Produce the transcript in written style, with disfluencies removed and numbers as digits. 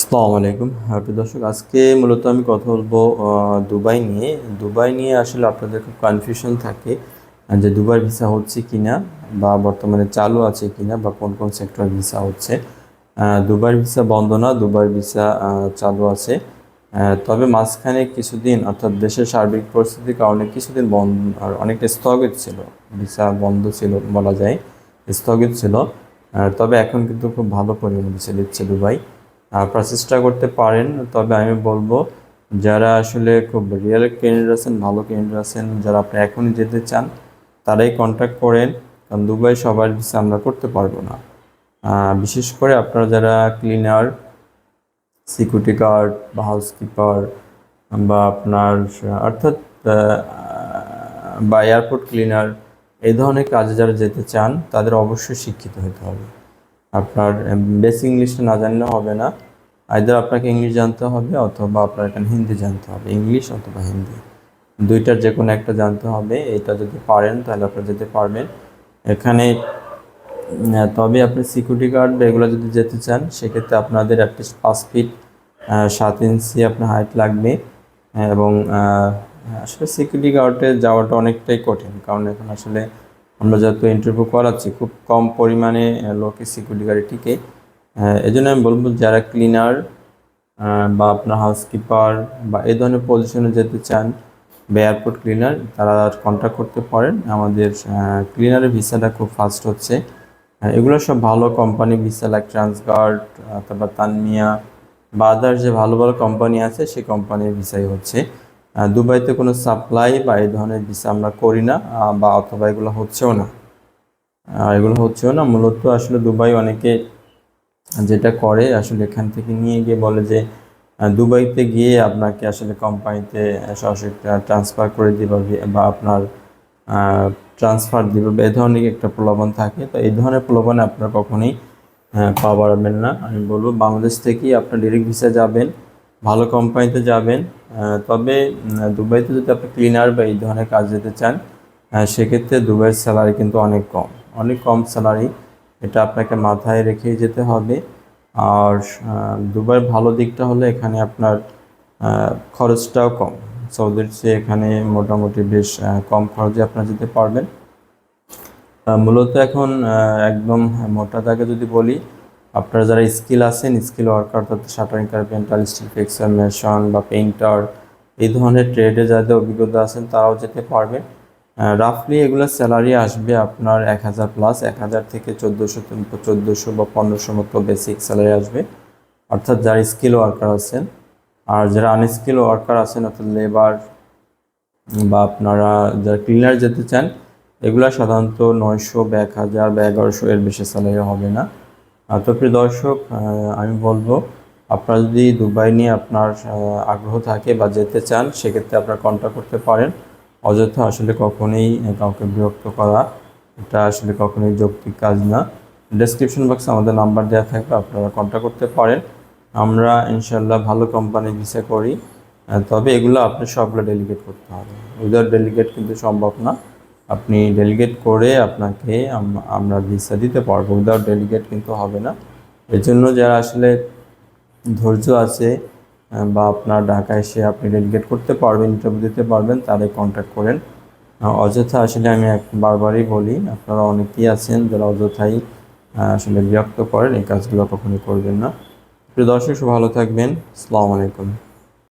আসসালামু আলাইকুম প্রিয় দর্শক, আজকে মূলত আমি কথা বলবো দুবাই নিয়ে আসলে আপনাদের খুব কনফিউশন থাকে যে দুবাই ভিসা হচ্ছে কিনা বা বর্তমানে চালু আছে কিনা বা কোন কোন সেক্টর ভিসা হচ্ছে। দুবাই ভিসা বন্ধ না, দুবাই ভিসা চালু আছে। তবে মাঝখানে কিছুদিন অর্থাৎ দেশের সার্বিক পরিস্থিতির কারণে কিছুদিন বন্ধ আর অনেকটা স্থগিত ছিল, ভিসা বন্ধ ছিল বলা যায়, স্থগিত ছিল। তবে এখন কিন্তু খুব ভালো পরিমাণে ভিসা দিচ্ছে দুবাই। আপনারা চেষ্টা করতে পারেন। তবে আমি বলবো যারা আসলে খুব রিয়েল ক্যান্ডিডেট আছেন, ভালো ক্যান্ডিডেট আছেন, যারা আপনি এখনই যেতে চান তারাই কন্ট্যাক্ট করেন, কারণ দুবাই সবার ভিসা আমরা করতে পারবো না। বিশেষ করে আপনারা যারা ক্লিনার, সিকিউরিটি গার্ড বা হাউসকিপার বা আপনার অর্থাৎ বা এয়ারপোর্ট ক্লিনার, এই ধরনের কাজে যারা যেতে চান তাদের অবশ্যই শিক্ষিত হতে হবে। আপনার বেসিক ইংলিশটা না জানলে হবে না। আইদার আপনাকে ইংলিশ জানতে হবে অথবা আপনার এখানে হিন্দি জানতে হবে, ইংলিশ অথবা হিন্দি, দুইটার যে কোনো একটা জানতে হবে। এটা যদি পারেন তাহলে আপনারা যেতে পারবেন এখানে। তবে আপনি সিকিউরিটি গার্ড বা এগুলো যদি যেতে চান সেক্ষেত্রে আপনাদের অ্যাটলিস্ট 5 ফিট 7 ইঞ্চি আপনার হাইট লাগবে। এবং আসলে সিকিউরিটি গার্ডে যাওয়াটা অনেকটাই কঠিন, কারণ এখন আসলে আমরা যত ইন্টারভিউ করাচ্ছি খুব কম পরিমাণে লোকে সিকিউরিটি গার্ডে টিকে। এই জন্য আমি বলবো যারা ক্লিনার বা আপনার হাউসকিপার বা এই ধরনের পজিশনে যেতে চান বা এয়ারপোর্ট ক্লিনার, তারা কন্ট্যাক্ট করতে পারেন। আমাদের ক্লিনারের ভিসাটা খুব ফাস্ট হচ্ছে। এগুলো সব ভালো কোম্পানি ভিসা, লাইক ট্রান্সগার্ড, তারপর তানমিয়া বা আদার যে ভালো ভালো কোম্পানি আছে সেই কোম্পানির ভিসাই হচ্ছে। দুবাইতে কোনো সাপ্লাই বা এই ধরনের ভিসা আমরা করি না, বা অথবা এগুলো হচ্ছেও না মূলত। আসলে দুবাই অনেকে যেটা করে আসলে এখান থেকে নিয়ে গিয়ে বলে যে দুবাইতে গিয়ে আপনাকে আসলে কোম্পানিতে সরাসরি ট্রান্সফার করে দিবে বা আপনার ট্রান্সফার দিবে বা এই ধরনের একটা প্রলোভন থাকে। তো এই ধরনের প্রলোভনে আপনারা কখনোই পা বাড়াবেন না। আমি বলবো বাংলাদেশ থেকেই আপনার ডিরেক্ট ভিসা যাবেন, ভালো কোম্পানিতে যাবেন। তবে দুবাইতে যদি আপনি ক্লিনার বা এই ধরনের কাজ যেতে চান সেক্ষেত্রে দুবাইয়ের স্যালারি কিন্তু অনেক কম, অনেক কম স্যালারি। এটা আপনাকে মাথায় রেখেই যেতে হবে। আর দুবাইয়ের ভালো দিকটা হলো এখানে আপনার খরচটাও কম, সৌদির চেয়ে এখানে মোটামুটি বেশ কম খরচে আপনারা যেতে পারবেন। মূলত এখন একদম মোটা দাগে যদি বলি, আপনারা যারা স্কিল আছেন, স্কিল ওয়ার্কার অর্থাৎ shuttering carpenter, still fixer, mason বা পেইন্টার, এই ধরনের ট্রেডে যাদের অভিজ্ঞতা আছেন তারাও যেতে পারবেন। রাফলি এগুলোর স্যালারি আসবে আপনার 1000+, 1000 থেকে 1400 বা 1500 মতো বেসিক স্যালারি আসবে, অর্থাৎ যারা স্কিল ওয়ার্কার আছেন। আর যারা আনস্কিল ওয়ার্কার আছেন অর্থাৎ লেবার বা আপনারা যারা ক্লিনার যেতে চান, এগুলো সাধারণত 900 বা 1000 বা 1100 এর বেশি স্যালারি হবে না। তো প্রিয় দর্শক, আমি বলবো আপনারা যদি দুবাই নিয়ে আপনার আগ্রহ থাকে বা যেতে চান সেক্ষেত্রে আপনারা কন্ট্যাক্ট করতে পারেন। অযথা আসলে কখনোই কাউকে বিরক্ত করা এটা আসলে কখনোই যৌক্তিক কাজ না। ডেসক্রিপশন বক্সে আমাদের নাম্বার দেওয়া থাকবে, আপনারা কন্ট্যাক্ট করতে পারেন। আমরা ইনশাল্লাহ ভালো কোম্পানির ভিসা করি। তবে এগুলো আপনি সবগুলো ডেলিগেট করতে হবে, উইদাউট ডেলিগেট কিন্তু সম্ভব না। আপনি ডেলিগেট করে আপনাকে আমরা ভিসা দিতে পারবো, উইদাউট ডেলিগেট কিন্তু হবে না। এর জন্য যারা আসলে ধৈর্য আছে বা আপনার ঢাকায় এসে আপনি ডেলিগেট করতে পারবেন, ইন্টারভিউ দিতে পারবেন, তারাই কন্ট্যাক্ট করেন। অযথা আসলে আমি বারবারই বলি, আপনারা অনেকেই আছেন যারা অযথাই আসলে বিরক্ত করেন, এই কাজগুলো কখনোই করবেন না। প্রিয় দর্শক, ভালো থাকবেন। আসসালামু আলাইকুম।